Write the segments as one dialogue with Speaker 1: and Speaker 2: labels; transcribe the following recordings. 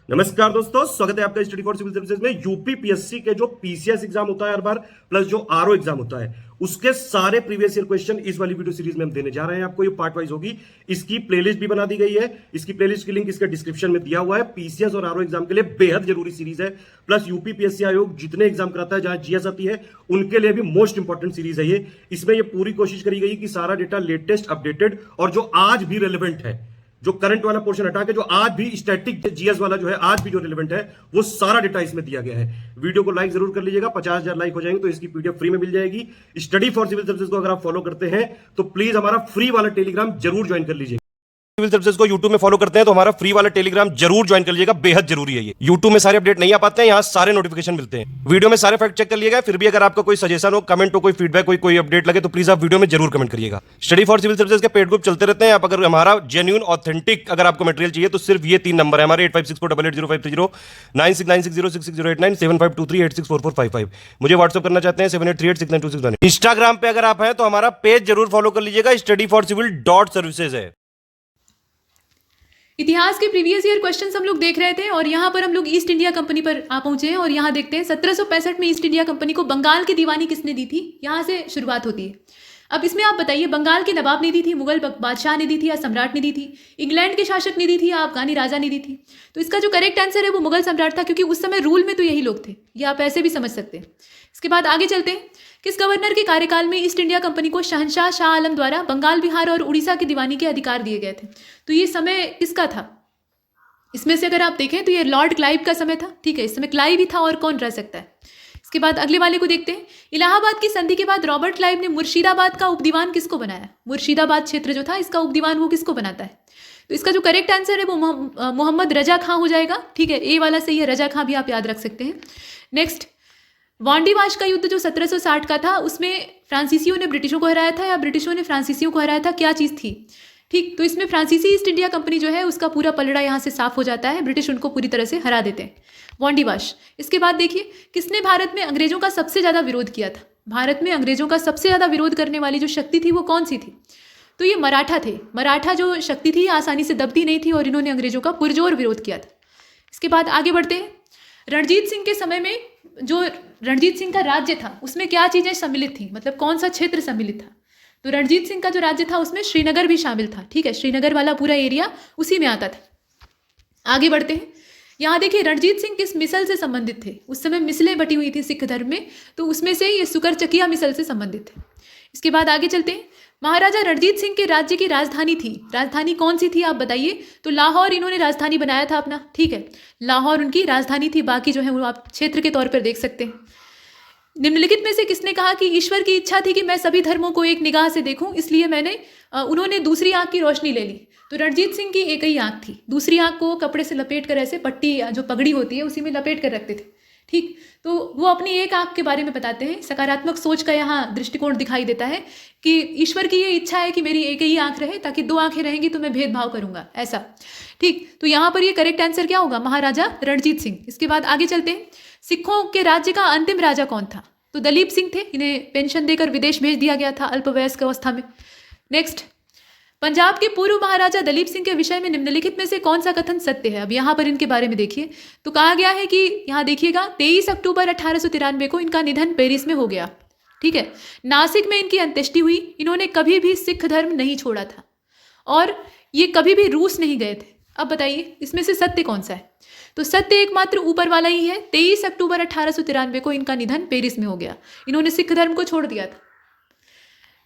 Speaker 1: नमस्कार दोस्तों, स्वागत है आपका स्टडी फॉर सिविल सर्विसेज में। यूपी पीएससी के जो पीसीएस एग्जाम होता है हर बार, प्लस जो आरओ एग्जाम होता है, उसके सारे प्रीवियस ईयर क्वेश्चन इस वाली वीडियो सीरीज में हम देने जा रहे हैं आपको। ये पार्ट वाइज होगी। इसकी प्लेलिस्ट भी बना दी गई है। इसकी प्लेलिस्ट की लिंक इसके डिस्क्रिप्शन में दिया हुआ है। पीसीएस और आरओ एग्जाम के लिए बेहद जरूरी सीरीज है। प्लस यूपी पीएससी आयोग जितने एग्जाम कराता है, जहां जीएस आती है, उनके लिए भी मोस्ट इंपॉर्टेंट सीरीज है ये। इसमें ये पूरी कोशिश करी गई कि सारा डेटा लेटेस्ट, अपडेटेड और जो आज भी रेलिवेंट है, जो करंट वाला पोर्शन हटा के जो आज भी स्टैटिक जीएस वाला जो है, आज भी जो रिलेवेंट है, वो सारा डेटा इसमें दिया गया है। वीडियो को लाइक जरूर कर लीजिएगा। 50,000 लाइक हो जाएंगे तो इसकी पीडीएफ फ्री में मिल जाएगी। स्टडी फॉर सिविल सर्विसेज को अगर आप फॉलो करते हैं तो प्लीज हमारा फ्री वाला टेलीग्राम जरूर ज्वाइन कर लीजिए। सिविल सर्विसेज को यूट्यूब में फॉलो करते हैं तो हमारा फ्री वाला टेलीग्राम जरूर ज्वाइन कर लीजिएगा। बेहद जरूरी है ये। यूट्यूब में सारे अपडेट नहीं आ पाते हैं, यहाँ सारे नोटिफिकेशन मिलते हैं। वीडियो में सारे फैक्ट चेक कर लिएगा। फिर भी अगर आपका कोई सजेशन हो, कमेंट हो, कोई फीडबैक, कोई अपडेट लगे तो प्लीज आप वीडियो में जरूर कमेंट करिएगा। स्टडी फॉर सिविल सर्विसेज के पेड ग्रुप चलते रहते हैं। आप अगर हमारा जेन्युइन ऑथेंटिक अगर आपको मटेरियल चाहिए तो सिर्फ ये 3 नंबर है हमारे: 8564880530, 9696066089, 7523864455। मुझे व्हाट्सअप करना चाहते हैं 7838692619। इंस्टाग्राम पे अगर आप हैं तो हमारा पेज जरूर फॉलो कर लीजिएगा। स्टडी फॉर सिविल .सर्विसेज है।
Speaker 2: इतिहास के प्रीवियस ईयर क्वेश्चंस हम लोग देख रहे थे और यहाँ पर हम लोग ईस्ट इंडिया कंपनी पर आ पहुंचे हैं। और यहाँ देखते हैं 1765 में ईस्ट इंडिया कंपनी को बंगाल की दीवानी किसने दी थी। यहाँ से शुरुआत होती है। अब इसमें आप बताइए, बंगाल के नवाब ने दी थी, मुगल बादशाह ने दी थी या सम्राट ने दी थी, इंग्लैंड के शासक ने दी थी या अफगानी राजा ने दी थी। तो इसका जो करेक्ट आंसर है वो मुगल सम्राट था, क्योंकि उस समय रूल में तो यही लोग थे। ये आप ऐसे भी समझ सकते हैं। इसके बाद आगे चलते हैं। किस गवर्नर के कार्यकाल में ईस्ट इंडिया कंपनी को शहंशाह शाह आलम द्वारा बंगाल, बिहार और उड़ीसा की दीवानी के अधिकार दिए गए थे। तो ये समय किसका था? इसमें से अगर आप देखें तो ये लॉर्ड क्लाइव का समय था। ठीक है, इस समय क्लाइव ही था और कौन रह सकता है। इसके बाद अगले वाले को देखते हैं। इलाहाबाद की संधि के बाद रॉबर्ट क्लाइव ने मुर्शिदाबाद का उपदीवान किसको बनाया? मुर्शिदाबाद क्षेत्र जो था, इसका उपदीवान वो किसको बनाता है? तो इसका जो करेक्ट आंसर है वो मोहम्मद रजा खां हो जाएगा। ठीक है, ए वाला सही है, रजा खां भी आप याद रख सकते हैं। नेक्स्ट, वांडीवाश का युद्ध जो 1760 का था, उसमें फ्रांसीसियों ने ब्रिटिशों को हराया था या ब्रिटिशों ने फ्रांसीसियों को हराया था? क्या चीज़ थी? ठीक, तो इसमें फ्रांसीसी ईस्ट इंडिया कंपनी जो है उसका पूरा पलड़ा यहाँ से साफ हो जाता है। ब्रिटिश उनको पूरी तरह से हरा देते हैं। वांडीवाश। इसके बाद देखिए, किसने भारत में अंग्रेजों का सबसे ज़्यादा विरोध किया था? भारत में अंग्रेजों का सबसे ज़्यादा विरोध करने वाली जो शक्ति थी वो कौन सी थी? तो ये मराठा थे। मराठा जो शक्ति थी आसानी से दबती नहीं थी और इन्होंने अंग्रेजों का पुरजोर विरोध किया था। इसके बाद आगे बढ़ते हैं। रणजीत सिंह के समय में जो रणजीत सिंह का राज्य था उसमें क्या चीज़ें सम्मिलित थी, मतलब कौन सा क्षेत्र सम्मिलित था? तो रणजीत सिंह का जो राज्य था उसमें श्रीनगर भी शामिल था। ठीक है, श्रीनगर वाला पूरा एरिया उसी में आता था। आगे बढ़ते हैं। यहाँ देखिए, रणजीत सिंह किस मिसल से संबंधित थे? उस समय मिसलें बटी हुई थी सिख धर्म में, तो उसमें से ये सुकरचकिया मिसल से संबंधित थे। इसके बाद आगे चलते हैं। महाराजा रणजीत सिंह के राज्य की राजधानी थी, राजधानी कौन सी थी आप बताइए? तो लाहौर इन्होंने राजधानी बनाया था अपना। ठीक है, लाहौर उनकी राजधानी थी। बाकी जो है वो आप क्षेत्र के तौर पर देख सकते हैं। निम्नलिखित में से किसने कहा कि ईश्वर की इच्छा थी कि मैं सभी धर्मों को एक निगाह से देखूं, इसलिए उन्होंने दूसरी आंख की रोशनी ले ली? तो रणजीत सिंह की एक ही आंख थी। दूसरी आंख को कपड़े से लपेट कर, ऐसे पट्टी जो पगड़ी होती है उसी में लपेट कर रखते थे। ठीक, तो वो अपनी एक आंख के बारे में बताते हैं। सकारात्मक सोच का यहाँ दृष्टिकोण दिखाई देता है कि ईश्वर की ये इच्छा है कि मेरी एक ही आंख रहे, ताकि 2 आंखें रहेंगी तो मैं भेदभाव करूंगा, ऐसा। ठीक, तो यहाँ पर ये करेक्ट आंसर क्या होगा? महाराजा रणजीत सिंह। इसके बाद आगे चलते हैं। सिखों के राज्य का अंतिम राजा कौन था? तो दलीप सिंह थे। इन्हें पेंशन देकर विदेश भेज दिया गया था अल्पवयस्क अवस्था में। नेक्स्ट, पंजाब के पूर्व महाराजा दलीप सिंह के विषय में निम्नलिखित में से कौन सा कथन सत्य है? अब यहाँ पर इनके बारे में देखिए, तो कहा गया है कि यहाँ देखिएगा 23 अक्टूबर 1893 को इनका निधन पेरिस में हो गया। ठीक है, नासिक में इनकी अंत्येष्टि हुई। इन्होंने कभी भी सिख धर्म नहीं छोड़ा था और ये कभी भी रूस नहीं गए थे। अब बताइए इसमें से सत्य कौन सा है? तो सत्य एकमात्र ऊपर वाला ही है। 23 अक्टूबर 1893 को इनका निधन पेरिस में हो गया। इन्होंने सिख धर्म को छोड़ दिया था।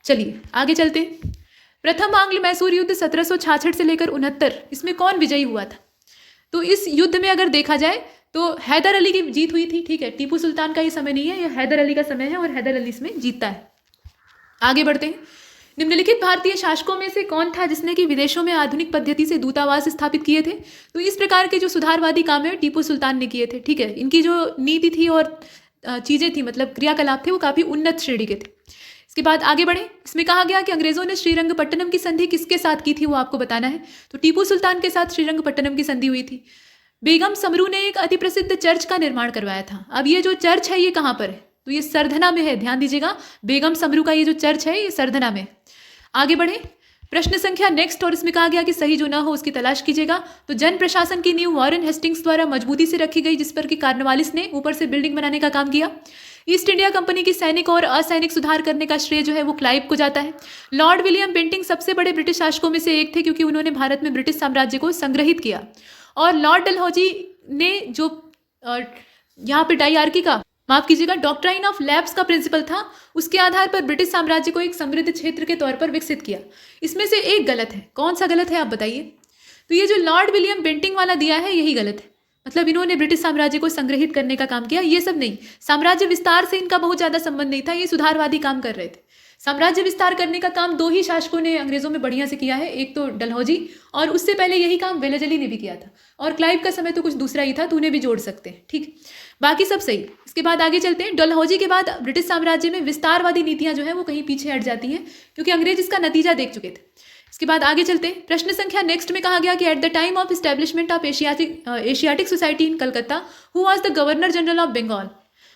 Speaker 2: चलिए आगे चलते हैं। प्रथम आंग्ल मैसूर युद्ध 1766 से लेकर 69, इसमें कौन विजयी हुआ था? तो इस युद्ध में अगर देखा जाए तो हैदर अली की जीत हुई थी। ठीक है, टीपू सुल्तान का ये समय नहीं है, ये हैदर अली का समय है और हैदर अली इसमें जीतता है। आगे बढ़ते हैं। निम्नलिखित भारतीय शासकों में से कौन था जिसने कि विदेशों में आधुनिक पद्धति से दूतावास स्थापित किए थे? तो इस प्रकार के जो सुधारवादी काम है टीपू सुल्तान ने किए थे। ठीक है, इनकी जो नीति थी और चीज़ें थी, मतलब क्रियाकलाप थे, वो काफ़ी उन्नत श्रेणी के थे। इसके बाद आगे बढ़े। इसमें कहा गया कि अंग्रेजों ने श्रीरंगपट्टनम की संधि किसके साथ की थी, वो आपको बताना है। तो टीपू सुल्तान के साथ श्रीरंगपट्टनम की संधि हुई थी। बेगम समरू ने एक अति प्रसिद्ध चर्च का निर्माण करवाया था। अब ये जो चर्च है ये कहाँ पर है? तो ये सरधना में है। ध्यान दीजिएगा, बेगम समरू का ये जो चर्च है ये सरधना में। आगे बढ़े। प्रश्न संख्या नेक्स्ट, और इसमें कहा गया कि सही जो ना हो उसकी तलाश कीजिएगा। तो जन प्रशासन की नींव वॉरेन हेस्टिंग्स द्वारा मजबूती से रखी गई, जिस पर कि कार्नवालिस ने ऊपर से बिल्डिंग बनाने का काम किया। ईस्ट इंडिया कंपनी की सैनिक और असैनिक सुधार करने का श्रेय जो है वो क्लाइव को जाता है। लॉर्ड विलियम बेंटिंक सबसे बड़े ब्रिटिश शासकों में से एक थे, क्योंकि उन्होंने भारत में ब्रिटिश साम्राज्य को संग्रहित किया। और लॉर्ड डलहौजी ने जो यहाँ पे डायआर्की का, माफ कीजिएगा, डॉक्ट्राइन ऑफ लैप्स का प्रिंसिपल था, उसके आधार पर ब्रिटिश साम्राज्य को एक समृद्ध क्षेत्र के तौर पर विकसित किया। इसमें से एक गलत है, कौन सा गलत है आप बताइए। तो ये जो लॉर्ड विलियम बेंटिंक वाला दिया है यही गलत है, मतलब इन्होंने ब्रिटिश साम्राज्य को संग्रहित करने का काम किया, ये सब नहीं। साम्राज्य विस्तार से इनका बहुत ज्यादा संबंध नहीं था, ये सुधारवादी काम कर रहे थे। साम्राज्य विस्तार करने का काम दो ही शासकों ने अंग्रेजों में बढ़िया से किया है, एक तो डलहौजी, और उससे पहले यही काम वेलेजली ने भी किया था, और क्लाइव का समय तो कुछ दूसरा ही था, तो उन्हें भी जोड़ सकते हैं, ठीक। बाकी सब सही। इसके बाद आगे चलते हैं। डलहौजी के बाद ब्रिटिश साम्राज्य में विस्तारवादी नीतियां जो है वो कहीं पीछे हट जाती हैं, क्योंकि अंग्रेज इसका नतीजा देख चुके थे। इसके बाद आगे चलते हैं। प्रश्न संख्या नेक्स्ट में कहा गया कि at the time of establishment of Asiatic Society in Calcutta who was the governor general of Bengal.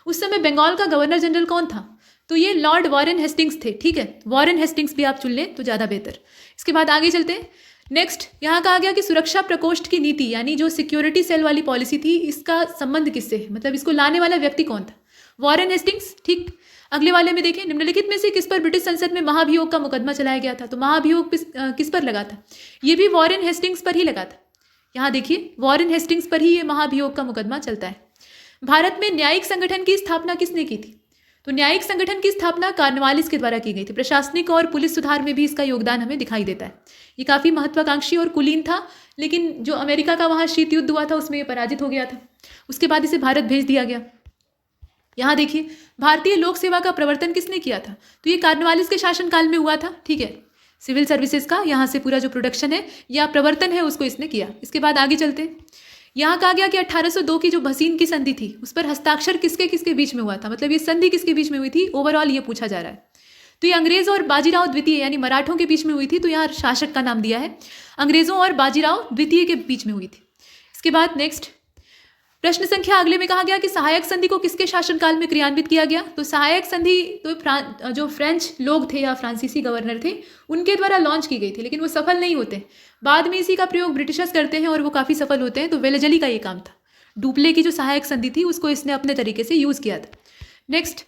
Speaker 2: उस समय बंगाल का गवर्नर जनरल कौन था? तो ये लॉर्ड वॉरेन हेस्टिंग्स थे, ठीक है। वॉरेन हेस्टिंग्स भी आप चुन लें तो ज़्यादा बेहतर। इसके बाद आगे चलते हैं। नेक्स्ट यहाँ कहा गया कि सुरक्षा प्रकोष्ठ की नीति, यानी जो सिक्योरिटी सेल वाली पॉलिसी थी, इसका संबंध किससे है, मतलब इसको लाने वाला व्यक्ति कौन था? वॉरेन हेस्टिंग्स, ठीक। अगले वाले में देखें, निम्नलिखित में से किस पर ब्रिटिश संसद में महाभियोग का मुकदमा चलाया गया था? तो महाभियोग किस पर लगा था? ये भी वॉरेन हेस्टिंग्स पर ही लगा था। यहाँ देखिए, वॉरेन हेस्टिंग्स पर ही ये महाभियोग का मुकदमा चलता है। भारत में न्यायिक संगठन की स्थापना किसने की थी? तो न्यायिक संगठन की स्थापना कार्नवालिस के द्वारा की गई थी। प्रशासनिक और पुलिस सुधार में भी इसका योगदान हमें दिखाई देता है। ये काफ़ी महत्वाकांक्षी और कुलीन था, लेकिन जो अमेरिका का वहाँ शीत युद्ध हुआ था उसमें ये पराजित हो गया था। उसके बाद इसे भारत भेज दिया गया। यहाँ देखिए, भारतीय लोक सेवा का प्रवर्तन किसने किया था? तो ये कार्नवालिस के शासनकाल में हुआ था, ठीक है। सिविल सर्विसेज का यहाँ से पूरा जो प्रोडक्शन है या प्रवर्तन है उसको इसने किया। इसके बाद आगे चलते हैं। यहाँ कहा गया कि 1802 की जो भसीन की संधि थी उस पर हस्ताक्षर किसके किसके बीच में हुआ था, मतलब ये संधि किसके बीच में हुई थी, ओवरऑल ये पूछा जा रहा है। तो ये अंग्रेज और बाजीराव द्वितीय यानी मराठों के बीच में हुई थी, तो यहाँ शासक का नाम दिया है, अंग्रेजों और बाजीराव द्वितीय के बीच में हुई थी। इसके बाद नेक्स्ट प्रश्न संख्या अगले में कहा गया कि सहायक संधि को किसके शासनकाल में क्रियान्वित किया गया? तो सहायक संधि तो जो फ्रेंच लोग थे या फ्रांसीसी गवर्नर थे उनके द्वारा लॉन्च की गई थी, लेकिन वो सफल नहीं होते। बाद में इसी का प्रयोग ब्रिटिशर्स करते हैं और वो काफ़ी सफल होते हैं। तो वेलेजली का ये काम था, डुप्ले की जो सहायक संधि थी उसको इसने अपने तरीके से यूज़ किया था। नेक्स्ट,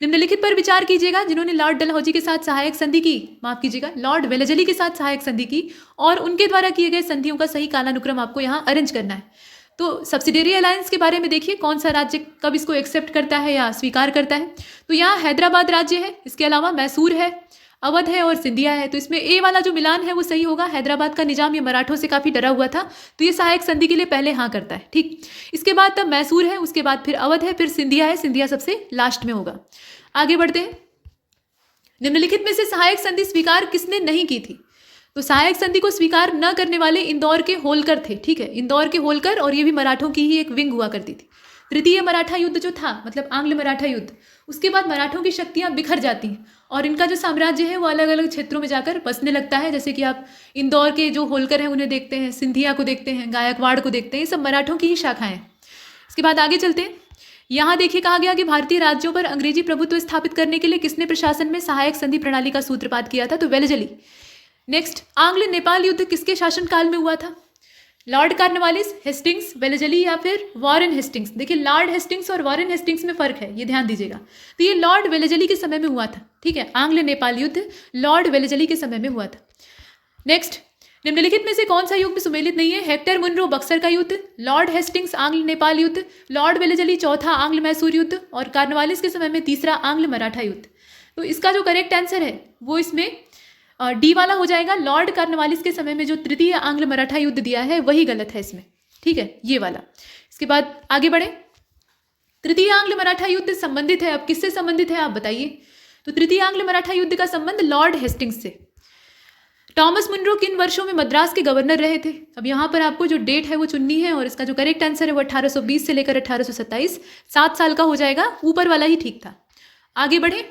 Speaker 2: निम्नलिखित पर विचार कीजिएगा जिन्होंने लॉर्ड डलहौजी के साथ सहायक संधि की, माफ कीजिएगा, लॉर्ड वेलेजली के साथ सहायक संधि की, और उनके द्वारा किए गए संधियों का सही कालानुक्रम आपको यहाँ अरेंज करना है। तो सब्सिडियरी अलायंस के बारे में देखिए, कौन सा राज्य कब इसको एक्सेप्ट करता है या स्वीकार करता है। तो यहाँ हैदराबाद राज्य है, इसके अलावा मैसूर है, अवध है और सिंधिया है। तो इसमें ए वाला जो मिलान है वो सही होगा। हैदराबाद का निजाम ये मराठों से काफ़ी डरा हुआ था, तो ये सहायक संधि के लिए पहले हाँ करता है, ठीक। इसके बाद तब मैसूर है, उसके बाद फिर अवध है, फिर सिंधिया है, सिंधिया सबसे लास्ट में होगा। आगे बढ़ते हैं। निम्नलिखित में से सहायक संधि स्वीकार किसने नहीं की थी? तो सहायक संधि को स्वीकार न करने वाले इंदौर के होलकर थे, ठीक है, इंदौर के होलकर, और ये भी मराठों की ही एक विंग हुआ करती थी। तृतीय मराठा युद्ध जो था, मतलब आंग्ल मराठा युद्ध, उसके बाद मराठों की शक्तियां बिखर जाती हैं और इनका जो साम्राज्य है वो अलग अलग क्षेत्रों में जाकर बसने लगता है। जैसे कि आप इंदौर के जो होलकर हैं उन्हें देखते हैं, सिंधिया को देखते हैं, गायकवाड़ को देखते हैं, ये सब मराठों की ही शाखाएं हैं। इसके बाद आगे चलते हैं। यहाँ देखिए, कहा गया कि भारतीय राज्यों पर अंग्रेजी प्रभुत्व स्थापित करने के लिए किसने प्रशासन में सहायक संधि प्रणाली का सूत्रपात किया था? तो वेलेजली। नेक्स्ट, आंग्ल नेपाल युद्ध किसके शासनकाल में हुआ था? लॉर्ड कार्नवालिस, हेस्टिंग्स, वेलेजली या फिर वॉरेन हेस्टिंग्स। देखिए, लॉर्ड हेस्टिंग्स और वॉरेन हेस्टिंग्स में फर्क है, ये ध्यान दीजिएगा। तो ये लॉर्ड वेलेजली के समय में हुआ था, ठीक है। आंग्ल नेपाल युद्ध लॉर्ड वेलेजली के समय में हुआ था। नेक्स्ट, निम्नलिखित में से कौन सा युद्ध सुमेलित नहीं है? हेक्टर मुनरो बक्सर का युद्ध, लॉर्ड हेस्टिंग्स आंग्ल नेपाल युद्ध, लॉर्ड वेलेजली चौथा आंग्ल मैसूर युद्ध, और कार्नवालिस के समय में तीसरा आंग्ल मराठा युद्ध। तो इसका जो करेक्ट आंसर है वो इसमें डी वाला हो जाएगा। लॉर्ड कार्नवालिस के समय में जो तृतीय आंग्ल मराठा युद्ध दिया है वही गलत है इसमें, ठीक है, ये वाला। इसके बाद आगे बढ़े। तृतीय आंग्ल मराठा युद्ध संबंधित है, अब किससे संबंधित है आप बताइए? तो तृतीय आंग्ल मराठा युद्ध का संबंध लॉर्ड हेस्टिंग्स से। टॉमस मुनरो किन वर्षों में मद्रास के गवर्नर रहे थे? अब यहाँ पर आपको जो डेट है वो चुननी है, और इसका जो करेक्ट आंसर है वो 1820 से लेकर 1827, 7 साल का हो जाएगा, ऊपर वाला ही ठीक था। आगे बढ़े।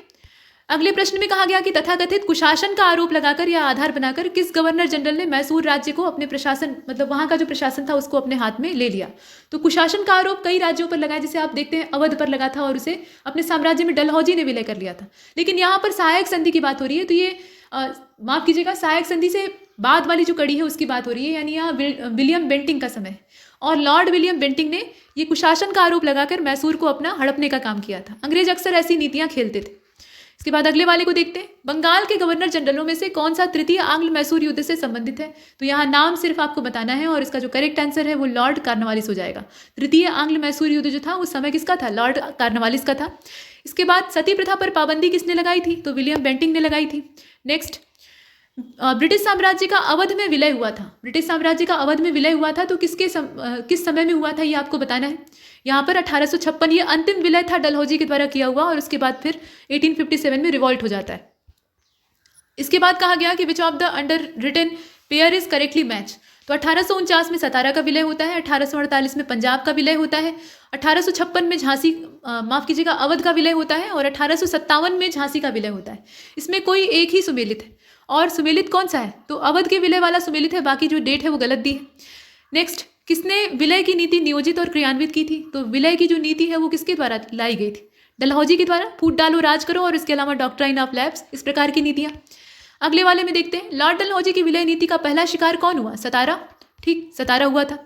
Speaker 2: अगले प्रश्न में कहा गया कि तथाकथित कुशासन का आरोप लगाकर या आधार बनाकर किस गवर्नर जनरल ने मैसूर राज्य को अपने प्रशासन, मतलब वहां का जो प्रशासन था उसको अपने हाथ में ले लिया? तो कुशासन का आरोप कई राज्यों पर लगाया, जैसे आप देखते हैं अवध पर लगा था और उसे अपने साम्राज्य में डलहौजी ने विलय कर लिया था। लेकिन यहाँ पर सहायक संधि की बात हो रही है, तो ये माफ कीजिएगा, सहायक संधि से बाद वाली जो कड़ी है उसकी बात हो रही है, यानी यहाँ विलियम बेंटिंग का समय। और लॉर्ड विलियम बेंटिंग ने ये कुशासन का आरोप लगाकर मैसूर को अपना हड़पने का काम किया था। अंग्रेज अक्सर ऐसी नीतियां खेलते थे। इसके बाद अगले वाले को देखते हैं, बंगाल के गवर्नर जनरलों में से कौन सा तृतीय आंग्ल मैसूर युद्ध से संबंधित है? तो यहाँ नाम सिर्फ आपको बताना है और इसका जो करेक्ट आंसर है वो लॉर्ड कार्नवालिस हो जाएगा। तृतीय आंग्ल मैसूर युद्ध जो था उस समय किसका था? लॉर्ड कार्नवालिस का था। इसके बाद सती प्रथा पर पाबंदी किसने लगाई थी? तो विलियम बेंटिंग ने लगाई थी। नेक्स्ट, ब्रिटिश साम्राज्य का अवध में विलय हुआ था। ब्रिटिश साम्राज्य का अवध में विलय हुआ था तो किस समय में हुआ था ये आपको बताना है। यहाँ पर 1856 ये अंतिम विलय था डलहौजी के द्वारा किया हुआ, और उसके बाद फिर 1857 में रिवॉल्ट हो जाता है। इसके बाद कहा गया कि which of the under written pair is correctly match. तो 1849 में सतारा का विलय होता है, 1848 में पंजाब का विलय होता है, 1856 में झांसी माफ कीजिएगा अवध का विलय होता है, और 1857 में झांसी का विलय होता है। इसमें कोई एक ही सुमेलित है, और सुमेलित कौन सा है? तो अवध के विलय वाला सुमेलित है, बाकी जो डेट है वो गलत दी है। नेक्स्ट, किसने विलय की नीति नियोजित और क्रियान्वित की थी? तो विलय की जो नीति है वो किसके द्वारा लाई गई थी? डलहौजी के द्वारा। फूट डालो राज करो, और इसके अलावा डॉक्ट्राइन ऑफ लैप्स, इस प्रकार की नीतियां। अगले वाले में देखते हैं, लॉर्ड डलहौजी की विलय नीति का पहला शिकार कौन हुआ? सतारा। ठीक, सतारा हुआ था।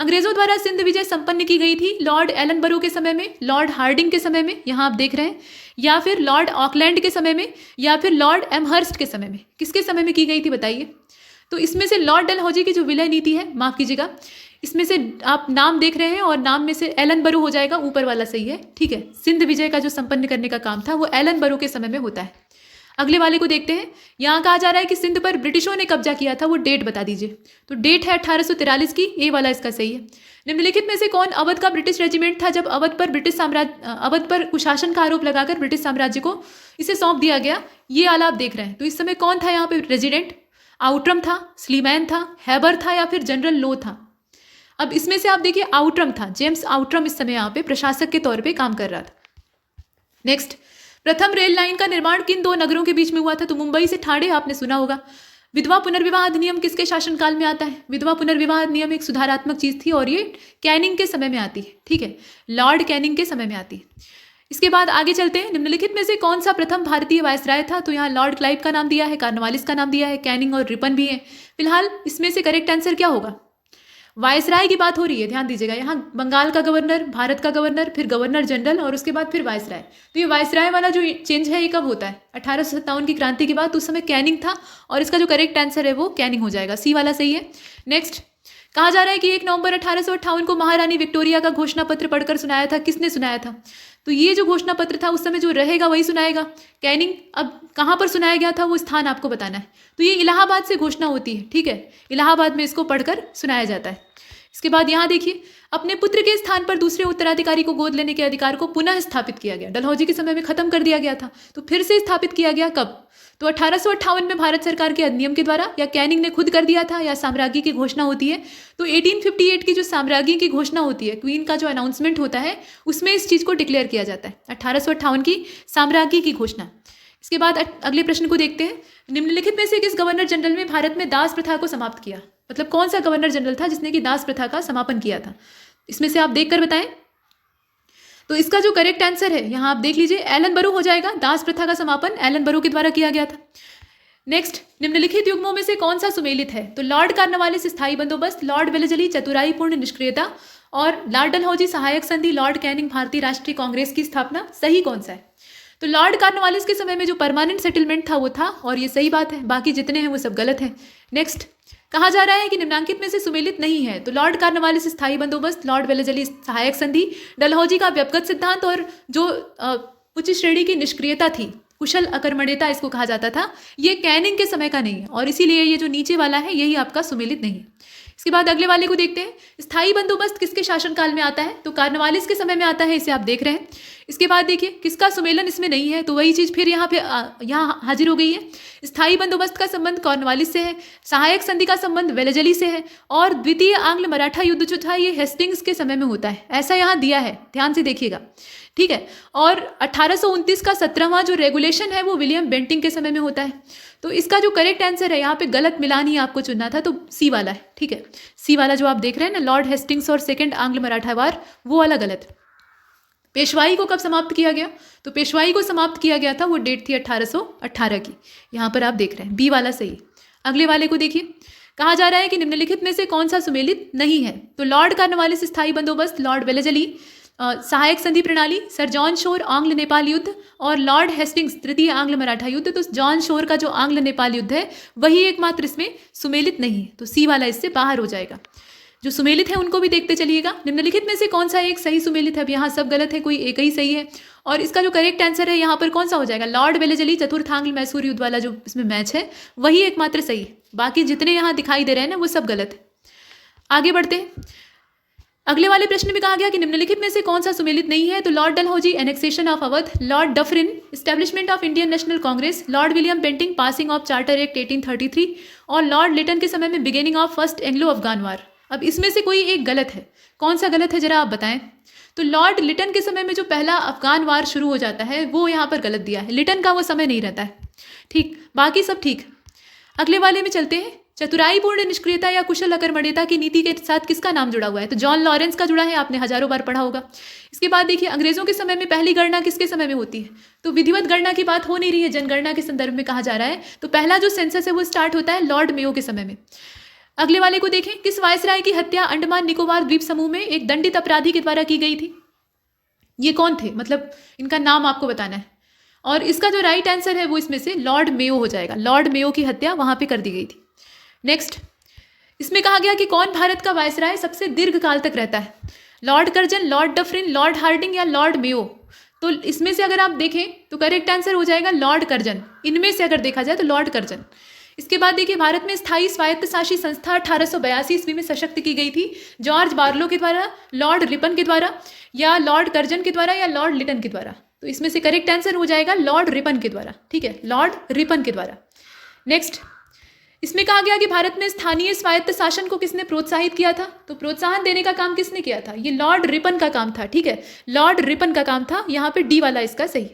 Speaker 2: अंग्रेजों द्वारा सिंध विजय संपन्न की गई थी लॉर्ड एलनबरो के समय में, लॉर्ड हार्डिंग के समय में, यहाँ आप देख रहे हैं, या फिर लॉर्ड ऑकलैंड के समय में, या फिर लॉर्ड एमहर्स्ट के समय में। किसके समय में की गई थी बताइए? तो इसमें से लॉर्ड डलहौजी की जो विलय नीति है, माफ कीजिएगा, इसमें से आप नाम देख रहे हैं और नाम में से एलनबरो हो जाएगा, ऊपर वाला सही है। ठीक है, सिंध विजय का जो संपन्न करने का काम था वो एलनबरो के समय में होता है। अगले वाले को देखते हैं, यहाँ कहा जा रहा है कि सिंध पर ब्रिटिशों ने कब्जा किया था, वो डेट बता दीजिए। तो डेट है 1843 की, ये वाला इसका सही है। निम्नलिखित में से कौन अवध का ब्रिटिश रेजिमेंट था जब अवध पर कुशासन का आरोप लगाकर ब्रिटिश साम्राज्य को इसे सौंप दिया गया? ये वाला आप देख रहे हैं। तो इस समय कौन था यहाँ पे रेजिडेंट? आउटरम था, स्लीमैन था, हैबर था, या फिर जनरल लो था? अब इसमें से आप देखिए आउटरम था, जेम्स आउटरम इस समय यहाँ पे प्रशासक के तौर पे काम कर रहा था। नेक्स्ट, प्रथम रेल लाइन का निर्माण किन दो नगरों के बीच में हुआ था? तो मुंबई से ठाणे, आपने सुना होगा। विधवा पुनर्विवाह अधिनियम किसके शासनकाल में आता है? विधवा पुनर्विवाह अधिनियम एक सुधारात्मक चीज थी, और ये कैनिंग के समय में आती है। ठीक है, लॉर्ड कैनिंग के समय में आती है। इसके बाद आगे चलते हैं, निम्नलिखित में से कौन सा प्रथम भारतीय वायसराय था? तो यहाँ लॉर्ड क्लाइव का नाम दिया है, कार्नवालिस का नाम दिया है, कैनिंग और रिपन भी है। फिलहाल इसमें से करेक्ट आंसर क्या होगा? वायसराय की बात हो रही है, ध्यान दीजिएगा। यहाँ बंगाल का गवर्नर, भारत का गवर्नर, फिर गवर्नर जनरल, और उसके बाद फिर वायसराय। तो ये वायसराय वाला जो चेंज है ये कब होता है? 1857 की क्रांति के बाद। तो उस समय कैनिंग था, और इसका जो करेक्ट आंसर है वो कैनिंग हो जाएगा, सी वाला सही है। नेक्स्ट, कहा जा रहा है कि 1 नवंबर 1858 को महारानी विक्टोरिया का घोषणा पत्र पढ़कर सुनाया था। किसने सुनाया था? तो ये जो घोषणा पत्र था उस समय जो रहेगा वही सुनाएगा, कैनिंग। अब कहाँ पर सुनाया गया था वो स्थान आपको बताना है। तो ये इलाहाबाद से घोषणा होती है। ठीक है, इलाहाबाद में इसको पढ़कर सुनाया जाता है। इसके बाद यहाँ देखिए, अपने पुत्र के स्थान पर दूसरे उत्तराधिकारी को गोद लेने के अधिकार को पुनः स्थापित किया गया। डलहौजी के समय में खत्म कर दिया गया था, तो फिर से स्थापित किया गया कब? तो 1858 में भारत सरकार के अधिनियम के द्वारा, या कैनिंग ने खुद कर दिया था, या साम्राज्ञी की घोषणा होती है। तो 1858 की जो साम्राज्ञी की घोषणा होती है, क्वीन का जो अनाउंसमेंट होता है, उसमें इस चीज़ को डिक्लेयर किया जाता है, 1858 की साम्राज्ञी की घोषणा। इसके बाद अगले प्रश्न को देखते हैं, निम्नलिखित में से किस गवर्नर जनरल में भारत में दास प्रथा को समाप्त किया? मतलब कौन सा गवर्नर जनरल था जिसने कि दास प्रथा का समापन किया था? इसमें से आप देखकर बताएं। तो इसका जो करेक्ट आंसर है यहाँ आप देख लीजिए, एलन बरू हो जाएगा। दास प्रथा का समापन एलन बरू के द्वारा किया गया था। नेक्स्ट, निम्नलिखित युग्मों में से कौन सा सुमेलित है? तो लॉर्ड कार्नवालिस स्थायी बंदोबस्त, लॉर्ड वेलेजली चतुराईपूर्ण निष्क्रियता, और लॉर्ड डलहौजी सहायक संधि, लॉर्ड कैनिंग भारतीय राष्ट्रीय कांग्रेस की स्थापना। सही कौन सा है? तो लॉर्ड कार्नवालिस के समय में जो परमानेंट सेटलमेंट था वो था, और ये सही बात है। बाकी जितने हैं वो सब गलत है। नेक्स्ट, कहा जा रहा है कि निम्नांकित में से सुमेलित नहीं है। तो लॉर्ड कार्नवालिस स्थायी बंदोबस्त, लॉर्ड वेलेजली सहायक संधि, डलहौजी का व्यक्तिगत सिद्धांत, और जो उच्च श्रेणी की निष्क्रियता थी, कुशल अकर्मण्यता इसको कहा जाता था, ये कैनिंग के समय का नहीं है, और इसीलिए ये जो नीचे वाला है यही आपका सुमेलित नहीं है। इसके बाद अगले वाले को देखते हैं, स्थायी बंदोबस्त किसके शासनकाल में आता है? तो कार्नवालिस के समय में आता है, इसे आप देख रहे हैं। इसके बाद देखिए, किसका सुमेलन इसमें नहीं है? तो वही चीज़ फिर यहाँ हाजिर हो गई है। स्थायी बंदोबस्त का संबंध कॉर्नवालिस से है, सहायक संधि का संबंध वेलेजली से है, और द्वितीय आंग्ल मराठा युद्ध जो था ये हेस्टिंग्स के समय में होता है, ऐसा यहाँ दिया है, ध्यान से देखिएगा। ठीक है, और 1829 का 17वां जो रेगुलेशन है वो विलियम बेंटिंग के समय में होता है। तो इसका जो करेक्ट आंसर है, यहाँ पे गलत मिलान ही आपको चुनना था, तो सी वाला है। ठीक है, सी वाला जो आप देख रहे हैं ना, लॉर्ड हेस्टिंग्स और सेकंड आंग्ल मराठा वार, वो वाला गलत। पेशवाई को कब समाप्त किया गया? तो पेशवाई को समाप्त किया गया था, वो डेट थी 1818 की। यहाँ पर आप देख रहे हैं बी वाला सही है। अगले वाले को देखिए, कहा जा रहा है कि निम्नलिखित में से कौन सा सुमेलित नहीं है? तो लॉर्ड कॉर्नवालिस स्थायी बंदोबस्त, लॉर्ड वेलेजली सहायक संधि प्रणाली, सर जॉन शोर आंग्ल नेपाल युद्ध और लॉर्ड हेस्टिंग्स तृतीय आंग्ल मराठा युद्ध। तो जॉन शोर का जो आंग्ल नेपाल युद्ध है वही एकमात्र इसमें सुमेलित नहीं है, तो सी वाला इससे बाहर हो जाएगा। जो सुमेलित है उनको भी देखते चलिएगा। निम्नलिखित में से कौन सा एक सही सुमेलित है? अब यहाँ सब गलत है, कोई एक ही सही है। और इसका जो करेक्ट आंसर है यहाँ पर कौन सा हो जाएगा? लॉर्ड वेलेजली चतुर्थ आंग्ल मैसूर युद्ध वाला जो इसमें मैच है वही एकमात्र सही है। बाकी जितने यहाँ दिखाई दे रहे हैं ना वो सब गलत है। आगे बढ़ते हैं। अगले वाले प्रश्न में कहा गया कि निम्नलिखित में से कौन सा सुमेलित नहीं है? तो Lord Dalhousie annexation of Awadh, Lord Dufferin establishment of Indian National Congress, Lord William Bentinck passing of charter act 1833 और लॉर्ड लिटन के समय में beginning of first Anglo Afghan war. अब इसमें से कोई एक गलत है, कौन सा गलत है जरा आप बताएं। तो लॉर्ड लिटन के समय में जो पहला अफगान वार शुरू हो जाता है वो यहाँ पर गलत दिया है, लिटन का वो समय नहीं रहता है। ठीक, बाकी सब ठीक। अगले वाले में चलते हैं। चतुराईपूर्ण निष्क्रियता या कुशल अकर्मण्यता की नीति के साथ किसका नाम जुड़ा हुआ है? तो जॉन लॉरेंस का जुड़ा है, आपने हजारों बार पढ़ा होगा। इसके बाद देखिए, अंग्रेजों के समय में पहली गणना किसके समय में होती है? तो विधिवत गणना की बात हो नहीं रही है, जनगणना के संदर्भ में कहा जा रहा है। तो पहला जो सेंसस है वो स्टार्ट होता है लॉर्ड मेयो के समय में। अगले वाले को देखें, किस वायसराय की हत्या अंडमान निकोबार द्वीप समूह में एक दंडित अपराधी के द्वारा की गई थी? ये कौन थे, मतलब इनका नाम आपको बताना है। और इसका जो राइट आंसर है वो इसमें से लॉर्ड मेयो हो जाएगा। लॉर्ड मेयो की हत्या वहां पे कर दी गई थी। नेक्स्ट, इसमें कहा गया कि कौन भारत का वायसराय सबसे दीर्घ काल तक रहता है? Lord Curzon, lord Dufferin, lord Hardinge या लॉर्ड मेयो? तो इसमें से अगर आप देखें तो करेक्ट आंसर हो जाएगा लॉर्ड कर्जन। इनमें से अगर देखा जाए तो लॉर्ड कर्जन। इसके बाद देखिए, भारत में स्थायी स्वायत्तशासी संस्था 1882 ईस्वी में सशक्त की गई थी, जॉर्ज बार्लो के द्वारा, लॉर्ड रिपन के द्वारा या लॉर्ड कर्जन के द्वारा या लॉर्ड लिटन के द्वारा? तो इसमें से करेक्ट आंसर हो जाएगा लॉर्ड रिपन के द्वारा। ठीक है, लॉर्ड रिपन के द्वारा। नेक्स्ट, इसमें कहा गया कि भारत में स्थानीय स्वायत्त शासन को किसने प्रोत्साहित किया था? तो प्रोत्साहन देने का काम किसने किया था? ये लॉर्ड रिपन का काम था। ठीक है, लॉर्ड रिपन का काम था। यहाँ पे डी वाला इसका सही।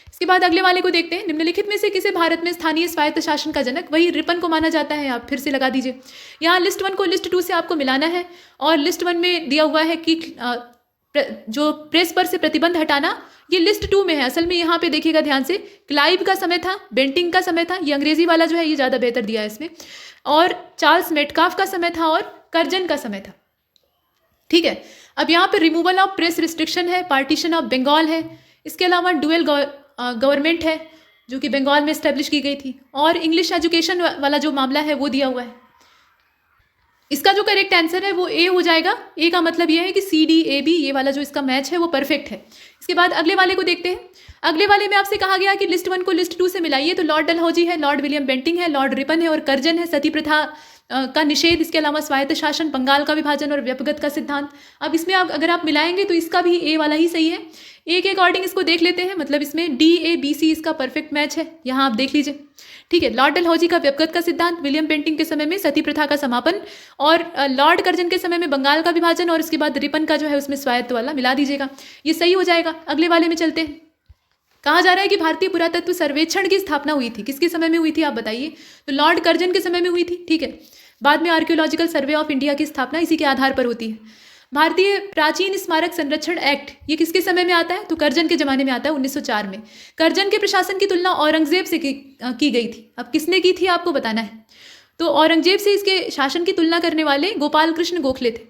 Speaker 2: इसके बाद अगले वाले को देखते हैं। निम्नलिखित में से किसे भारत में स्थानीय स्वायत्त शासन का जनक? वही रिपन को माना जाता है। आप फिर से लगा दीजिए। यहाँ लिस्ट 1 को लिस्ट 2 से आपको मिलाना है और लिस्ट 1 में दिया हुआ है कि जो प्रेस पर से प्रतिबंध हटाना, ये लिस्ट 2 में है। असल में यहाँ पे देखिएगा ध्यान से, क्लाइव का समय था, बेंटिंग का समय था, ये अंग्रेजी वाला जो है ये ज़्यादा बेहतर दिया है इसमें, और चार्ल्स मेटकाफ का समय था और कर्जन का समय था। ठीक है, अब यहाँ पे रिमूवल ऑफ प्रेस रिस्ट्रिक्शन है, पार्टीशन ऑफ बंगाल है, इसके अलावा डुअल गवर्नमेंट है जो कि बंगाल में इस्टेब्लिश की गई थी, और इंग्लिश एजुकेशन वाला जो मामला है वो दिया हुआ है। इसका जो करेक्ट आंसर है वो ए हो जाएगा। ए का मतलब ये है कि सी डी ए बी, ये वाला जो इसका मैच है वो परफेक्ट है। इसके बाद अगले वाले को देखते हैं। अगले वाले में आपसे कहा गया कि लिस्ट 1 को लिस्ट 2 से मिलाइए। तो लॉर्ड डलहौजी है, लॉर्ड विलियम बेंटिंग है, लॉर्ड रिपन है और कर्जन है। सती प्रथा का निषेध, इसके अलावा स्वायत्त शासन, बंगाल का विभाजन और व्यपगत का सिद्धांत। अब इसमें अगर आप मिलाएंगे तो इसका भी ए वाला ही सही है। ए के अकॉर्डिंग इसको देख लेते हैं, मतलब इसमें डी ए बी सी इसका परफेक्ट मैच है। यहाँ आप देख लीजिए। ठीक है, लॉर्ड डलहौजी का व्यपगत का सिद्धांत, विलियम बेंटिंग के समय में सती प्रथा का समापन, और लॉर्ड कर्जन के समय में बंगाल का विभाजन, और इसके बाद रिपन का जो है उसमें स्वायत्त वाला मिला दीजिएगा, ये सही हो जाएगा। अगले वाले में चलते हैं। कहा जा रहा है कि भारतीय पुरातत्व सर्वेक्षण की स्थापना हुई थी, किसके समय में हुई थी आप बताइए? तो लॉर्ड कर्जन के समय में हुई थी। ठीक है, बाद में आर्कियोलॉजिकल सर्वे ऑफ इंडिया की स्थापना इसी के आधार पर होती है। भारतीय प्राचीन स्मारक संरक्षण एक्ट, ये किसके समय में आता है? तो कर्जन के जमाने में आता है, 1904 में। कर्जन के प्रशासन की तुलना औरंगजेब से की गई थी। अब किसने की थी आपको बताना है। तो औरंगजेब से इसके शासन की तुलना करने वाले गोपाल कृष्ण गोखले थे।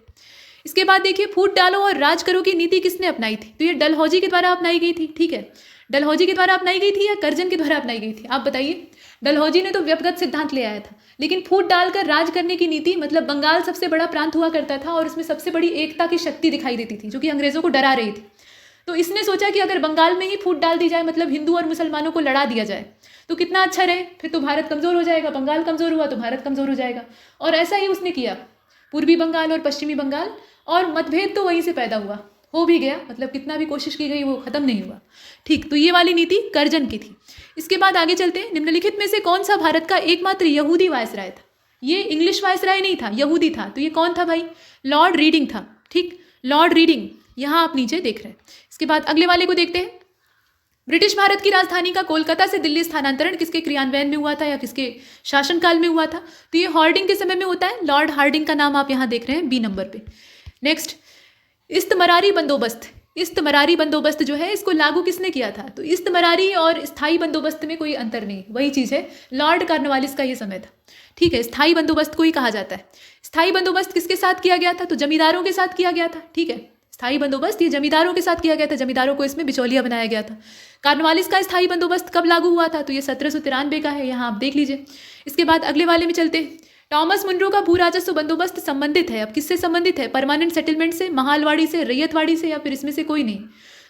Speaker 2: इसके बाद देखिए, फूट डालो और राज करो की नीति किसने अपनाई थी? तो ये डलहौजी के द्वारा अपनाई गई थी। ठीक है, डलहौजी के द्वारा अपनाई गई थी या कर्जन के द्वारा अपनाई गई थी आप बताइए? डलहौजी ने तो व्यपगत सिद्धांत ले आया था, लेकिन फूट डालकर राज करने की नीति, मतलब बंगाल सबसे बड़ा प्रांत हुआ करता था और उसमें सबसे बड़ी एकता की शक्ति दिखाई देती थी जो कि अंग्रेजों को डरा रही थी। तो इसने सोचा कि अगर बंगाल में ही फूट डाल दी जाए, मतलब हिंदू और मुसलमानों को लड़ा दिया जाए, तो कितना अच्छा रहे। फिर तो भारत कमजोर हो जाएगा, बंगाल कमजोर हुआ तो भारत कमजोर हो जाएगा। और ऐसा ही उसने किया, पूर्वी बंगाल और पश्चिमी बंगाल, और मतभेद तो वहीं से पैदा हुआ, हो भी गया, मतलब कितना भी कोशिश की गई वो खत्म नहीं हुआ। ठीक, तो ये वाली नीति कर्जन की थी। इसके बाद आगे चलते हैं। निम्नलिखित में से कौन सा भारत का एकमात्र यहूदी वायसराय था? ये इंग्लिश वायसराय नहीं था, यहूदी था। तो ये कौन था भाई? लॉर्ड रीडिंग था। ठीक, लॉर्ड रीडिंग, यहाँ आप नीचे देख रहे हैं। इसके बाद अगले वाले को देखते हैं। ब्रिटिश भारत की राजधानी का कोलकाता से दिल्ली स्थानांतरण किसके क्रियान्वयन में हुआ था या किसके शासनकाल में हुआ था? तो ये हार्डिंग के समय में होता है। लॉर्ड हार्डिंग का नाम आप यहाँ देख रहे हैं बी नंबर पे। नेक्स्ट, इस्तमरारी बंदोबस्त इस्तमरारी बंदोबस्त जो है इसको लागू किसने किया था? तो इस्तमरारी और स्थायी बंदोबस्त में कोई अंतर नहीं, वही चीज़ है। लॉर्ड कॉर्नवालिस का ये समय था, ठीक है। स्थायी बंदोबस्त को ही कहा जाता है। स्थायी बंदोबस्त किसके साथ किया गया था? तो जमींदारों के साथ किया गया था, ठीक है। स्थायी बंदोबस्त ये जमींदारों के साथ किया गया था, जमींदारों को इसमें बिचौलिया बनाया गया था। कॉर्नवालिस का स्थायी बंदोबस्त कब लागू हुआ था? तो ये 1793 का है, यहाँ आप देख लीजिए। इसके बाद अगले वाले में चलते हैं। टॉमस मुनरो का भू राजस्व बंदोबस्त संबंधित है, अब किससे संबंधित है? परमानेंट सेटलमेंट से, महालवाड़ी से, रैयतवाड़ी से, या फिर इसमें से कोई नहीं।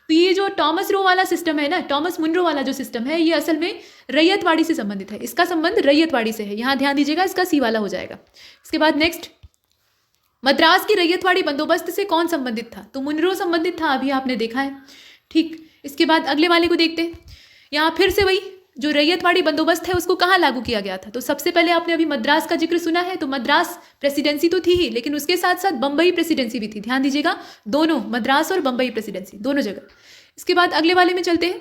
Speaker 2: तो ये जो टॉमस रो वाला सिस्टम है ना, टॉमस मुनरो वाला जो सिस्टम है, ये असल में रैयतवाड़ी से संबंधित है। इसका संबंध रैयतवाड़ी से है, यहाँ ध्यान दीजिएगा, इसका सी वाला हो जाएगा। इसके बाद नेक्स्ट, मद्रास की रैयतवाड़ी बंदोबस्त से कौन संबंधित था? तो मुनरो संबंधित था, अभी आपने देखा है, ठीक। इसके बाद अगले वाले को देखते हैं। यहाँ फिर से वही जो रैयतवाड़ी बंदोबस्त है उसको कहाँ लागू किया गया था? तो सबसे पहले आपने अभी मद्रास का जिक्र सुना है, तो मद्रास प्रेसिडेंसी तो थी ही, लेकिन उसके साथ साथ बम्बई प्रेसिडेंसी भी थी। ध्यान दीजिएगा, दोनों, मद्रास और बम्बई प्रेसिडेंसी, दोनों जगह। इसके बाद अगले वाले में चलते हैं।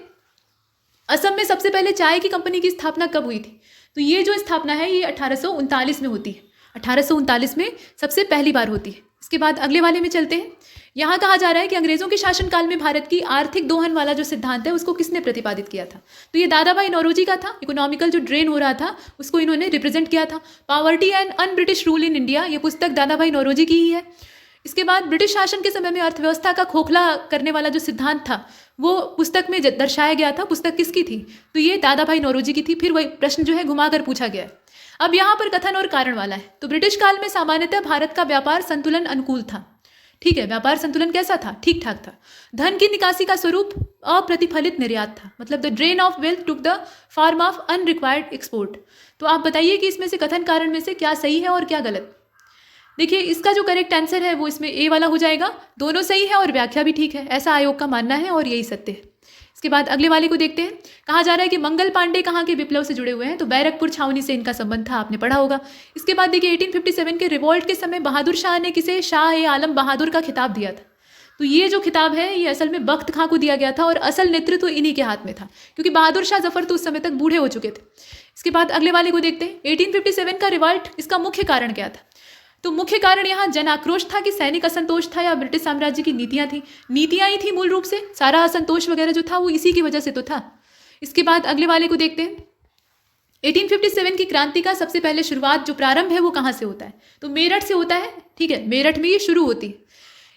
Speaker 2: असम में सबसे पहले चाय की कंपनी की स्थापना कब हुई थी? तो ये जो स्थापना है ये 1839 में होती है, 1839 में सबसे पहली बार होती है। इसके बाद अगले वाले में चलते हैं। यहाँ कहा जा रहा है कि अंग्रेजों के शासनकाल में भारत की आर्थिक दोहन वाला जो सिद्धांत है उसको किसने प्रतिपादित किया था? तो ये दादा भाई नौरोजी का था। इकोनॉमिकल जो ड्रेन हो रहा था उसको इन्होंने रिप्रेजेंट किया था। Poverty and un British rule in India, ये पुस्तक दादा भाई नौरोजी की ही है। इसके बाद ब्रिटिश शासन के समय में अर्थव्यवस्था का खोखला करने वाला जो सिद्धांत था वो पुस्तक में दर्शाया गया था। पुस्तक किसकी थी? तो ये दादा भाई नौरोजी की थी। फिर वही प्रश्न जो है घुमा कर पूछा गया है। अब यहाँ पर कथन और कारण वाला है। तो ब्रिटिश काल में सामान्यतः भारत का व्यापार संतुलन अनुकूल था, ठीक है। व्यापार संतुलन कैसा था? ठीक ठाक था। धन की निकासी का स्वरूप अप्रतिफलित निर्यात था, मतलब the drain of wealth took the form of unrequited export. तो आप बताइए कि इसमें से कथन कारण में से क्या सही है और क्या गलत? देखिए, इसका जो करेक्ट आंसर है वो इसमें ए वाला हो जाएगा। दोनों सही है और व्याख्या भी ठीक है, ऐसा आयोग का मानना है और यही सत्य है। इसके बाद अगले वाले को देखते हैं। कहा जा रहा है कि मंगल पांडे कहाँ के विप्लव से जुड़े हुए हैं? तो बैरकपुर छावनी से इनका संबंध था, आपने पढ़ा होगा। इसके बाद देखिए 1857 के रिवोल्ट के समय बहादुर शाह ने किसे शाह ए आलम बहादुर का खिताब दिया था? तो ये जो खिताब है ये असल में बख्त खां को दिया गया था और असल नेतृत्व इन्हीं के हाथ में था, क्योंकि बहादुर शाह जफर तो उस समय तक बूढ़े हो चुके थे। इसके बाद अगले वाले को देखते हैं। 1857 का रिवोल्ट, इसका मुख्य कारण क्या था? तो मुख्य कारण यहाँ जन आक्रोश था कि सैनिक असंतोष था या ब्रिटिश साम्राज्य की नीतियां थी? नीतियां ही थी मूल रूप से, सारा असंतोष वगैरह जो था वो इसी की वजह से तो था। इसके बाद अगले वाले को देखते हैं। 1857 की क्रांति का सबसे पहले शुरुआत जो प्रारंभ है वो कहाँ से होता है? तो मेरठ से होता है, ठीक है। मेरठ में ये शुरू होती है।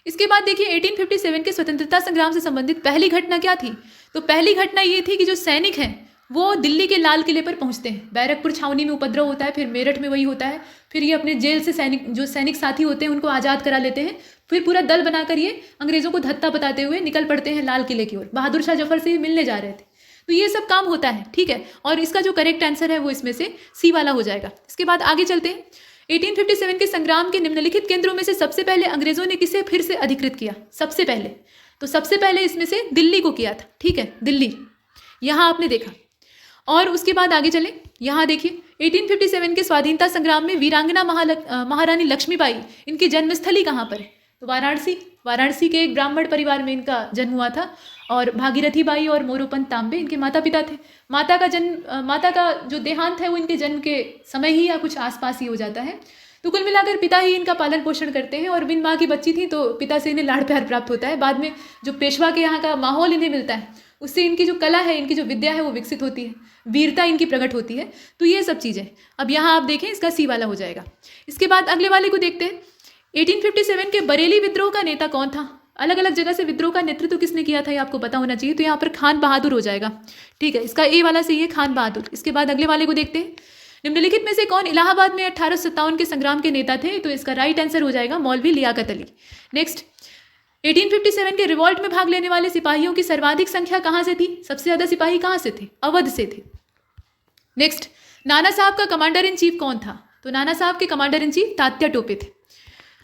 Speaker 2: इसके बाद देखिए 1857 के स्वतंत्रता संग्राम से संबंधित पहली घटना क्या थी? तो पहली घटना ये थी कि जो सैनिक हैं वो दिल्ली के लाल किले पर पहुंचते हैं। बैरकपुर छावनी में उपद्रव होता है, फिर मेरठ में वही होता है, फिर ये अपने जेल से सैनिक साथी होते हैं उनको आज़ाद करा लेते हैं, फिर पूरा दल बनाकर ये अंग्रेजों को धत्ता बताते हुए निकल पड़ते हैं लाल किले की ओर। बहादुर शाह जफर से मिलने जा रहे थे। तो ये सब काम होता है, ठीक है। और इसका जो करेक्ट आंसर है वो इसमें से सी वाला हो जाएगा। इसके बाद आगे चलते हैं। 1857 के संग्राम के निम्नलिखित केंद्रों में से सबसे पहले अंग्रेजों ने किसे फिर से अधिकृत किया? सबसे पहले, तो सबसे पहले इसमें से दिल्ली को किया था, ठीक है, दिल्ली, यहाँ आपने देखा। और उसके बाद आगे चलें, यहाँ देखिए 1857 के स्वाधीनता संग्राम में वीरांगना महारानी लक्ष्मीबाई, इनकी जन्मस्थली कहाँ पर है? तो वाराणसी के एक ब्राह्मण परिवार में इनका जन्म हुआ था। और भागीरथी बाई और मोरोपंत तांबे इनके माता पिता थे। माता का जो देहांत है वो इनके जन्म के समय ही या कुछ आसपास ही हो जाता है। तो कुल मिलाकर पिता ही इनका पालन पोषण करते हैं और बिन माँ की बच्ची थी तो पिता से इन्हें लाड़ प्यार प्राप्त होता है। बाद में जो पेशवा के यहाँ का माहौल इन्हें मिलता है उससे इनकी जो कला है, इनकी जो विद्या है वो विकसित होती है, वीरता इनकी प्रकट होती है। तो ये सब चीज़ें अब यहाँ आप देखें, इसका सी वाला हो जाएगा। इसके बाद अगले वाले को देखते हैं। 1857 के बरेली विद्रोह का नेता कौन था? अलग अलग जगह से विद्रोह का नेतृत्व किसने किया था ये आपको पता होना चाहिए। तो यहाँ पर खान बहादुर हो जाएगा, ठीक है, इसका ए वाला सही है, खान बहादुर। इसके बाद अगले वाले को देखते हैं। निम्नलिखित में से कौन इलाहाबाद में 1857 के संग्राम के नेता थे? तो इसका राइट आंसर हो जाएगा मौलवी लियाकत अली। नेक्स्ट, 1857 के रिवॉल्ट में भाग लेने वाले सिपाहियों की सर्वाधिक संख्या कहाँ से थी? सबसे ज्यादा सिपाही कहाँ से थे? अवध से थे। नेक्स्ट, नाना साहब का कमांडर इन चीफ कौन था? तो नाना साहब के commander in chief Tatya Tope थे।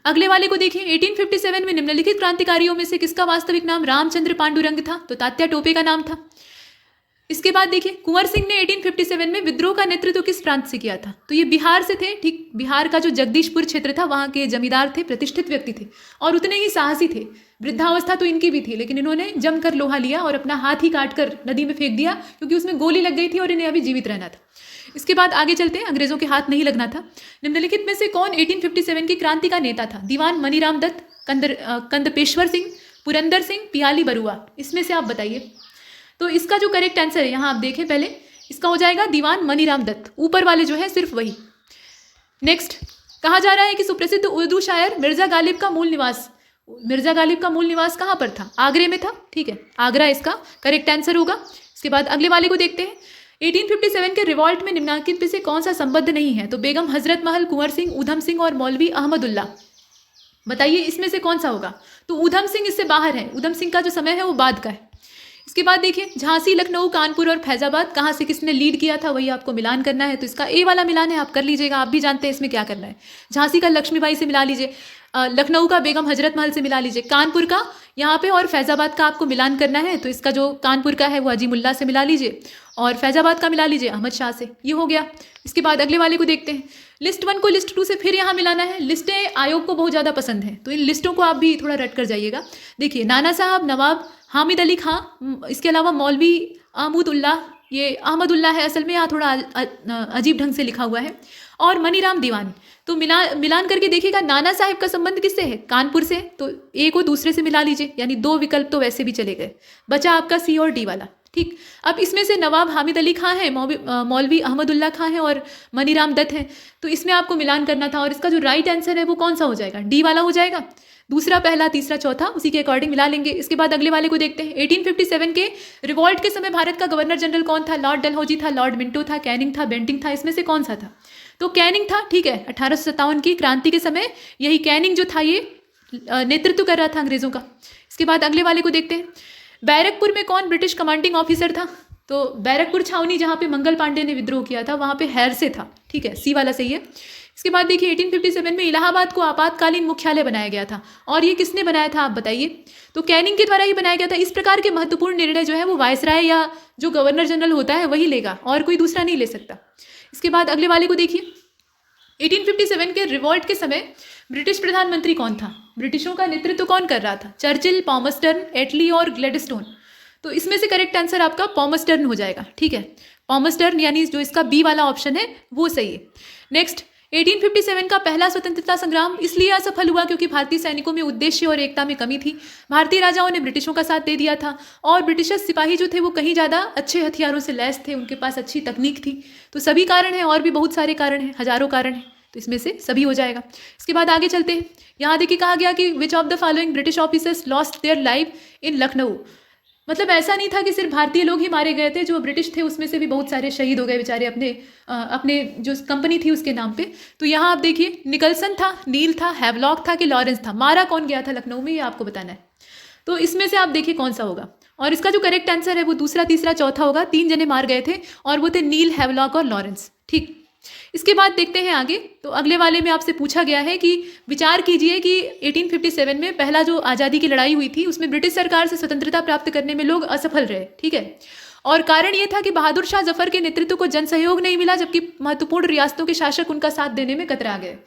Speaker 2: अगले वाले को देखिए। 1857 में निम्नलिखित क्रांतिकारियों में से किसका वास्तविक नाम रामचंद्र पांडुरंग था? तो तात्या टोपे का नाम था। इसके बाद देखिए, कुंवर सिंह ने 1857 में विद्रोह का नेतृत्व किस प्रांत से किया था? तो ये बिहार से थे, ठीक। बिहार का जो जगदीशपुर क्षेत्र था वहाँ के जमींदार थे, प्रतिष्ठित व्यक्ति थे और उतने ही साहसी थे। वृद्धावस्था तो इनकी भी थी, लेकिन इन्होंने जमकर लोहा लिया और अपना हाथ ही काटकर नदी में फेंक दिया क्योंकि उसमें गोली लग गई थी और इन्हें अभी जीवित रहना था। इसके बाद आगे चलते हैं, अंग्रेजों के हाथ नहीं लगना था। निम्नलिखित में से कौन 1857 की क्रांति का नेता था? दीवान मनीराम दत्त, कंदपेश्वर सिंह, पुरंदर सिंह, पियाली बरुआ, इसमें से आप बताइए। तो इसका जो करेक्ट आंसर है, यहाँ आप देखें पहले, इसका हो जाएगा दीवान मनीराम दत्त, ऊपर वाले जो है सिर्फ वही। नेक्स्ट, कहा जा रहा है कि सुप्रसिद्ध उर्दू शायर मिर्जा गालिब का मूल निवास कहाँ पर था? आगरे में था, ठीक है, आगरा इसका करेक्ट आंसर होगा। इसके बाद अगले वाले को देखते हैं। 1857 के रिवॉल्ट में निम्नलिखित में से कौन सा संबद्ध नहीं है? तो बेगम हजरत महल, कुंवर सिंह, ऊधम सिंह और मौलवी अहमदुल्ला, बताइए इसमें से कौन सा होगा? तो ऊधम सिंह इससे बाहर है, ऊधम सिंह का जो समय है वो बाद का है। इसके बाद देखिए, झांसी, लखनऊ, कानपुर और फैजाबाद कहाँ से किसने लीड किया था, वही आपको मिलान करना है। तो इसका ए वाला मिलान है, आप कर लीजिएगा, आप भी जानते हैं इसमें क्या करना है। झांसी का लक्ष्मीबाई से मिला लीजिए, लखनऊ का बेगम हजरत महल से मिला लीजिए, कानपुर का यहाँ पे और फैजाबाद का आपको मिलान करना है। तो इसका जो कानपुर का है वो अजीमुल्ला से मिला लीजिए और फैजाबाद का मिला लीजिए अहमद शाह से, ये हो गया। इसके बाद अगले वाले को देखते हैं। लिस्ट 1 को लिस्ट 2 से फिर यहाँ मिलाना है। लिस्टें आयोग को बहुत ज़्यादा पसंद है, तो इन लिस्टों को आप भी थोड़ा रट कर जाइएगा। देखिए, नाना साहब, नवाब हामिद अली खां, इसके अलावा मौलवी अहमदुल्ला, ये अहमदुल्ला है असल में, यहाँ थोड़ा अजीब ढंग से लिखा हुआ है, और मनीराम दीवान। तो मिलान करके देखिएगा, नाना साहिब का संबंध किससे है? कानपुर से, तो ए को दूसरे से मिला लीजिए, यानी 2 विकल्प तो वैसे भी चले गए, बचा आपका सी और डी वाला, ठीक। अब इसमें से नवाब हामिद अली खां है, मौलवी अहमदुल्ला खां है और मनीराम दत्त है, तो इसमें आपको मिलान करना था। और इसका जो राइट आंसर है वो कौन सा हो जाएगा? डी वाला हो जाएगा। दूसरा, पहला, तीसरा, चौथा उसी के अकॉर्डिंग मिला लेंगे। इसके बाद अगले वाले को देखते हैं। 1857 के रिवॉल्ट के समय भारत का गवर्नर जनरल कौन था? लॉर्ड डलहौजी था, लॉर्ड मिंटो था, कैनिंग था, बेंटिंग था, इसमें से कौन सा था? तो कैनिंग था, ठीक है। 1857 की क्रांति के समय यही कैनिंग जो था ये नेतृत्व कर रहा था अंग्रेजों का। इसके बाद अगले वाले को देखते हैं। बैरकपुर में कौन ब्रिटिश कमांडिंग ऑफिसर था? तो बैरकपुर छावनी जहाँ पे मंगल पांडे ने विद्रोह किया था, वहाँ पे हैर से था, ठीक है, सी वाला सही है। इसके बाद देखिए, 1857 में इलाहाबाद को आपातकालीन मुख्यालय बनाया गया था, और ये किसने बनाया था आप बताइए? तो कैनिंग के द्वारा ही बनाया गया था। इस प्रकार के महत्वपूर्ण निर्णय जो है वो वायसराय या जो गवर्नर जनरल होता है वही लेगा, और कोई दूसरा नहीं ले सकता। इसके बाद अगले वाले को देखिए। 1857 के रिवॉल्ट के समय ब्रिटिश प्रधानमंत्री कौन था? ब्रिटिशों का नेतृत्व कौन कर रहा था? चर्चिल, पॉमस्टर्न, एटली और ग्लैडस्टोन। तो इसमें से करेक्ट आंसर आपका पॉमस्टर्न हो जाएगा, ठीक है। पॉमस्टर्न यानी जो इसका बी वाला ऑप्शन है वो सही है। नेक्स्ट, 1857 का पहला स्वतंत्रता संग्राम इसलिए असफल हुआ क्योंकि भारतीय सैनिकों में उद्देश्य और एकता में कमी थी। भारतीय राजाओं ने ब्रिटिशों का साथ दे दिया था, और ब्रिटिश सिपाही जो थे वो कहीं ज़्यादा अच्छे हथियारों से लैस थे, उनके पास अच्छी तकनीक थी। तो सभी कारण हैं, और भी बहुत सारे कारण हैं, हजारों कारण हैं, तो इसमें से सभी हो जाएगा। इसके बाद आगे चलते हैं। यहाँ देखिए, कहा गया कि which of the following British officers lost their life in Lucknow. मतलब ऐसा नहीं था कि सिर्फ भारतीय लोग ही मारे गए थे, जो ब्रिटिश थे उसमें से भी बहुत सारे शहीद हो गए बेचारे अपने जो कंपनी थी उसके नाम पे। तो यहाँ आप देखिए, निकलसन था, नील था, हैवलॉक था कि लॉरेंस था? मारा कौन गया था लखनऊ में, ये आपको बताना है। तो इसमें से आप देखिए कौन सा होगा, और इसका जो करेक्ट आंसर है वो दूसरा, तीसरा, चौथा होगा। 3 जने मार गए थे, और वो थे नील, हैवलॉक और लॉरेंस, ठीक। इसके बाद देखते हैं आगे। तो अगले वाले में आपसे पूछा गया है कि विचार कीजिए कि 1857 में पहला जो आज़ादी की लड़ाई हुई थी उसमें ब्रिटिश सरकार से स्वतंत्रता प्राप्त करने में लोग असफल रहे, ठीक है। और कारण ये था कि बहादुर शाह जफर के नेतृत्व को जन सहयोग नहीं मिला, जबकि महत्वपूर्ण रियासतों के शासक उनका साथ देने में कतरा गए।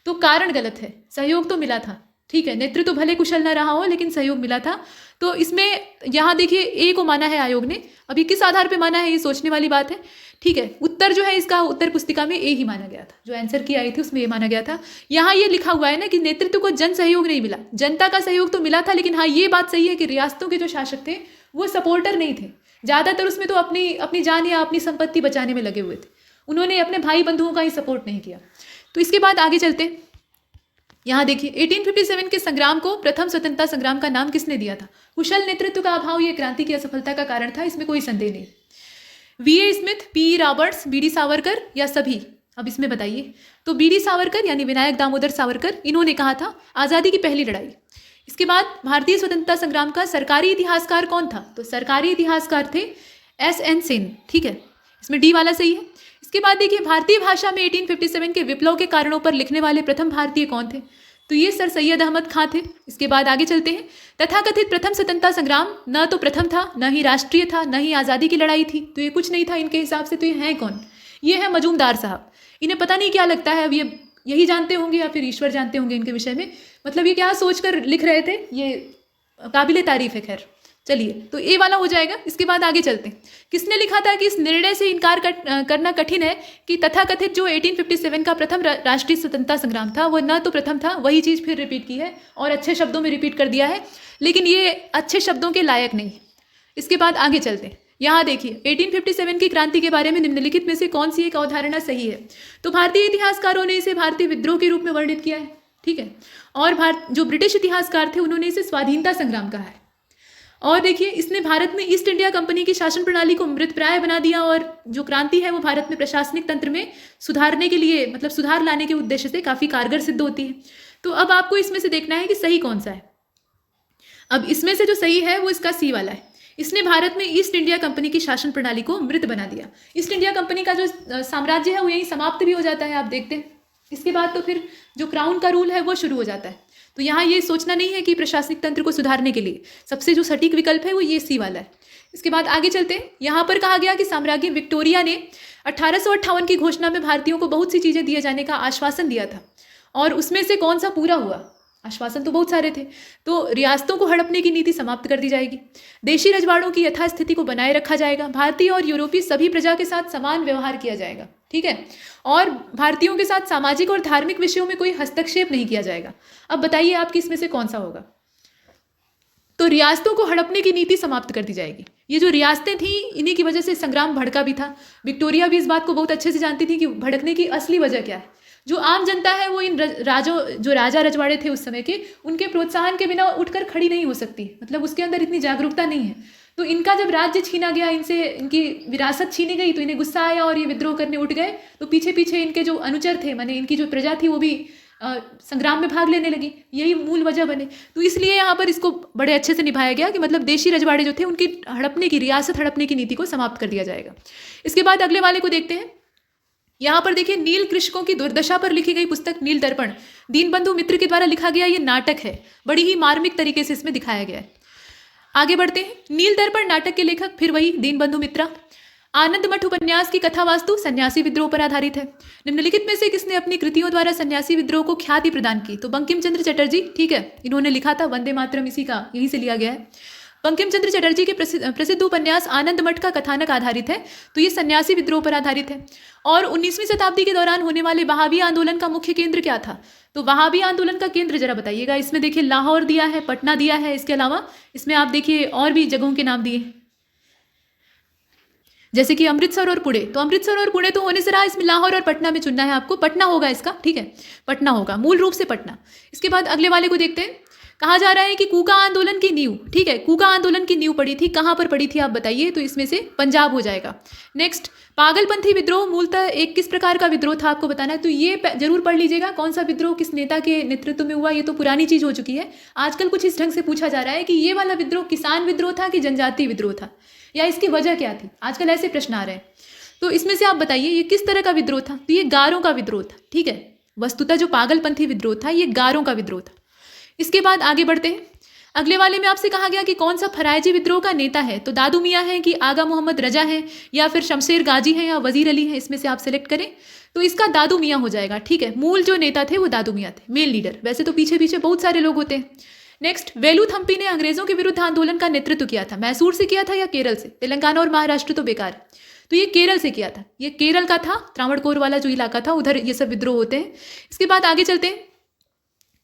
Speaker 2: तो कारण गलत है, सहयोग तो मिला था, ठीक है। नेतृत्व भले कुशल न रहा हो, लेकिन सहयोग मिला था। तो इसमें यहाँ देखिए, ए को माना है आयोग ने। अभी किस आधार पे माना है ये सोचने वाली बात है, ठीक है। उत्तर जो है इसका, उत्तर पुस्तिका में ए ही माना गया था, जो आंसर की आई थी उसमें ए माना गया था। यहाँ ये लिखा हुआ है ना कि नेतृत्व को जन सहयोग नहीं मिला, जनता का सहयोग तो मिला था, लेकिन हाँ ये बात सही है कि रियासतों के जो शासक थे वो सपोर्टर नहीं थे, ज़्यादातर उसमें तो अपनी जान या अपनी संपत्ति बचाने में लगे हुए थे, उन्होंने अपने भाई बंधुओं का ही सपोर्ट नहीं किया। तो इसके बाद आगे चलते हैं। यहाँ देखिए, 1857 के संग्राम को प्रथम स्वतंत्रता संग्राम का नाम किसने दिया था? कुशल नेतृत्व का अभाव ये क्रांति की असफलता का कारण था, इसमें कोई संदेह नहीं। V A Smith, P Roberts, B D Savarkar या सभी? अब इसमें बताइए। तो बीडी सावरकर यानी विनायक दामोदर सावरकर, इन्होंने कहा था आज़ादी की पहली लड़ाई। इसके बाद भारतीय स्वतंत्रता संग्राम का सरकारी इतिहासकार कौन था? तो सरकारी इतिहासकार थे SN सेन, ठीक है। इसमें डी वाला सही है। इसके बाद देखिए, भारतीय भाषा में 1857 के विप्लव के कारणों पर लिखने वाले प्रथम भारतीय कौन थे? तो ये सर सैयद अहमद खां थे। इसके बाद आगे चलते हैं। तथाकथित प्रथम स्वतंत्रता संग्राम न तो प्रथम था, न ही राष्ट्रीय था, न ही आज़ादी की लड़ाई थी, तो ये कुछ नहीं था इनके हिसाब से। तो ये हैं कौन? ये है मजूमदार साहब। इन्हें पता नहीं क्या लगता है, अब ये यही जानते होंगे या फिर ईश्वर जानते होंगे इनके विषय में। मतलब ये क्या सोच कर लिख रहे थे, ये काबिले तारीफ है। खैर चलिए, तो ए वाला हो जाएगा। इसके बाद आगे चलते हैं। किसने लिखा था कि इस निर्णय से इनकार करना कठिन है कि तथाकथित जो 1857 का प्रथम राष्ट्रीय स्वतंत्रता संग्राम था, वो न तो प्रथम था, वही चीज़ फिर रिपीट की है और अच्छे शब्दों में रिपीट कर दिया है, लेकिन ये अच्छे शब्दों के लायक नहीं। इसके बाद आगे चलते हैं। यहाँ देखिए 1857 की क्रांति के बारे में निम्नलिखित में से कौन सी एक अवधारणा सही है? तो भारतीय इतिहासकारों ने इसे भारतीय विद्रोह के रूप में वर्णित किया है, ठीक है, और जो ब्रिटिश इतिहासकार थे उन्होंने इसे स्वाधीनता संग्राम कहा है। और देखिए इसने भारत में ईस्ट इंडिया कंपनी की शासन प्रणाली को मृतप्राय बना दिया और जो क्रांति है वो भारत में प्रशासनिक तंत्र में सुधारने के लिए, मतलब सुधार लाने के उद्देश्य से काफ़ी कारगर सिद्ध होती है। तो अब आपको इसमें से देखना है कि सही कौन सा है। अब इसमें से जो सही है वो इसका सी वाला है। इसने भारत में ईस्ट इंडिया कंपनी की शासन प्रणाली को मृत बना दिया। ईस्ट इंडिया कंपनी का जो साम्राज्य है वो यहीं समाप्त भी हो जाता है, आप देखते हैं। इसके बाद तो फिर जो क्राउन का रूल है वो शुरू हो जाता है। तो यहाँ ये सोचना नहीं है कि प्रशासनिक तंत्र को सुधारने के लिए सबसे जो सटीक विकल्प है वो ये सी वाला है। इसके बाद आगे चलते हैं। यहाँ पर कहा गया कि साम्राज्ञी विक्टोरिया ने 1858 की घोषणा में भारतीयों को बहुत सी चीज़ें दिए जाने का आश्वासन दिया था, और उसमें से कौन सा पूरा हुआ? आश्वासन तो बहुत सारे थे। तो रियासतों को हड़पने की नीति समाप्त कर दी जाएगी, देशी रजवाड़ों की यथास्थिति को बनाए रखा जाएगा, भारतीय और यूरोपीय सभी प्रजा के साथ समान व्यवहार किया जाएगा, ठीक है, और भारतीयों के साथ सामाजिक और धार्मिक विषयों में कोई हस्तक्षेप नहीं किया जाएगा। अब बताइए आपकी इसमें से कौन सा होगा? तो रियासतों को हड़पने की नीति समाप्त कर दी जाएगी। ये जो रियासतें थी इन्हीं की वजह से संग्राम भड़का भी था। विक्टोरिया भी इस बात को बहुत अच्छे से जानती थी कि भड़कने की असली वजह क्या है। जो आम जनता है वो इन जो राजा रजवाड़े थे उस समय के, उनके प्रोत्साहन के बिना उठकर खड़ी नहीं हो सकती, मतलब उसके अंदर इतनी जागरूकता नहीं है। तो इनका जब राज्य छीना गया, इनसे इनकी विरासत छीनी गई, तो इन्हें गुस्सा आया और ये विद्रोह करने उठ गए। तो पीछे पीछे इनके जो अनुचर थे, माने इनकी जो प्रजा थी, वो भी संग्राम में भाग लेने लगी। यही मूल वजह बने। तो इसलिए यहाँ पर इसको बड़े अच्छे से निभाया गया कि मतलब देशी रजवाड़े जो थे उनकी हड़पने की, रियासत हड़पने की नीति को समाप्त कर दिया जाएगा। इसके बाद अगले वाले को देखते हैं। यहाँ पर देखिए नील कृषकों की दुर्दशा पर लिखी गई पुस्तक नील दर्पण दीनबंधु मित्र के द्वारा लिखा गया ये नाटक है। बड़ी ही मार्मिक तरीके से इसमें दिखाया गया है। आगे बढ़ते हैं। नील दर्पण नाटक के लेखक फिर वही दीनबंधु मित्रा। आनंद मठ उपन्यास की कथा वास्तु सन्यासी विद्रोह पर आधारित है। निम्नलिखित में से किसने अपनी कृतियों द्वारा सन्यासी विद्रोह को ख्याति प्रदान की? तो बंकिम चंद्र चटर्जी, ठीक है, इन्होंने लिखा था वंदे मातरम, इसी का यहीं से लिया गया है। बंकिम चंद्र चटर्जी के प्रसिद्ध उपन्यास आनंद मठ का कथानक आधारित है। तो ये सन्यासी विद्रोह पर आधारित है। और 19वीं शताब्दी के दौरान होने वाले वहाबी आंदोलन का मुख्य केंद्र क्या था? तो वहाबी आंदोलन का केंद्र जरा बताइएगा। इसमें देखिए लाहौर दिया है, पटना दिया है, इसके अलावा इसमें आप देखिए और भी जगहों के नाम दिए, जैसे कि अमृतसर और पुणे। तो अमृतसर और पुणे तो होने से रहा, इसमें लाहौर और पटना में चुनना है आपको। पटना होगा इसका, ठीक है, पटना होगा, मूल रूप से पटना। इसके बाद अगले वाले को देखते हैं। कहा जा रहा है कि कूका आंदोलन की नींव, ठीक है, कूका आंदोलन की नींव पड़ी थी, कहाँ पर पड़ी थी आप बताइए? तो इसमें से पंजाब हो जाएगा। नेक्स्ट, पागलपंथी विद्रोह मूलतः एक किस प्रकार का विद्रोह था आपको बताना है। तो ये जरूर पढ़ लीजिएगा, कौन सा विद्रोह किस नेता के नेतृत्व में हुआ। ये तो पुरानी चीज हो चुकी है। आजकल कुछ इस ढंग से पूछा जा रहा है कि ये वाला विद्रोह किसान विद्रोह था कि जनजातीय विद्रोह था, या इसकी वजह क्या थी। आजकल ऐसे प्रश्न आ रहे हैं। तो इसमें से आप बताइए ये किस तरह का विद्रोह था। तो ये गारों का विद्रोह था, ठीक है। वस्तुतः जो पागलपंथी विद्रोह था ये गारों का विद्रोह था। इसके बाद आगे बढ़ते हैं। अगले वाले में आपसे कहा गया कि कौन सा फरायजी विद्रोह का नेता है। तो दादू मियाँ हैं कि आगा मोहम्मद रजा है, या फिर शमशेर गाजी हैं, या वजीर अली हैं। इसमें से आप सेलेक्ट करें। तो इसका दादू मियाँ हो जाएगा, ठीक है। मूल जो नेता थे वो दादू मियाँ थे, मेन लीडर। वैसे तो पीछे पीछे बहुत सारे लोग होते हैं। नेक्स्ट, वेलुथम्पी ने अंग्रेजों के विरुद्ध आंदोलन का नेतृत्व किया था। मैसूर से किया था या केरल से? तेलंगाना और महाराष्ट्र तो बेकार है। तो ये केरल से किया था। ये केरल का था, त्रावणकोर वाला जो इलाका था, उधर ये सब विद्रोह होते हैं। इसके बाद आगे चलते हैं।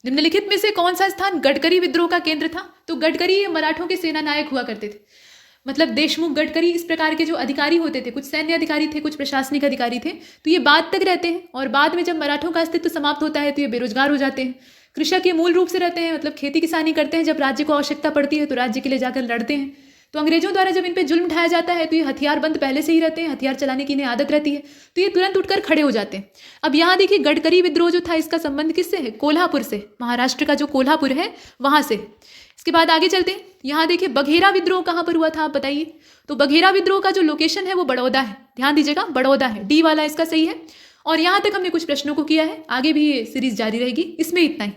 Speaker 2: निम्नलिखित में से कौन सा स्थान गडकरी विद्रोह का केंद्र था? तो गडकरी ये मराठों के सेना नायक हुआ करते थे। मतलब देशमुख, गडकरी, इस प्रकार के जो अधिकारी होते थे, कुछ सैन्य अधिकारी थे, कुछ प्रशासनिक अधिकारी थे। तो ये बाद तक रहते हैं, और बाद में जब मराठों का अस्तित्व समाप्त होता है तो ये बेरोजगार हो जाते हैं। कृषक ये मूल रूप से रहते हैं, मतलब खेती किसानी करते हैं। जब राज्य को आवश्यकता पड़ती है तो राज्य के लिए जाकर लड़ते हैं। तो अंग्रेजों द्वारा जब इन पे जुल्म ढाया जाता है तो ये हथियारबंद पहले से ही रहते हैं, हथियार चलाने की इन्हें आदत रहती है, तो ये तुरंत उठकर खड़े हो जाते हैं। अब यहाँ देखिए गडकरी विद्रोह जो था इसका संबंध किससे है? कोल्हापुर से, महाराष्ट्र का जो कोल्हापुर है वहाँ से। इसके बाद आगे चलते हैं। यहाँ देखिए बघेरा विद्रोह कहाँ पर हुआ था आप बताइए? तो बघेरा विद्रोह का जो लोकेशन है वो बड़ौदा है। ध्यान दीजिएगा, बड़ौदा है, डी वाला इसका सही है। और यहाँ तक हमने कुछ प्रश्नों को किया है, आगे भी ये सीरीज जारी रहेगी। इसमें इतना ही।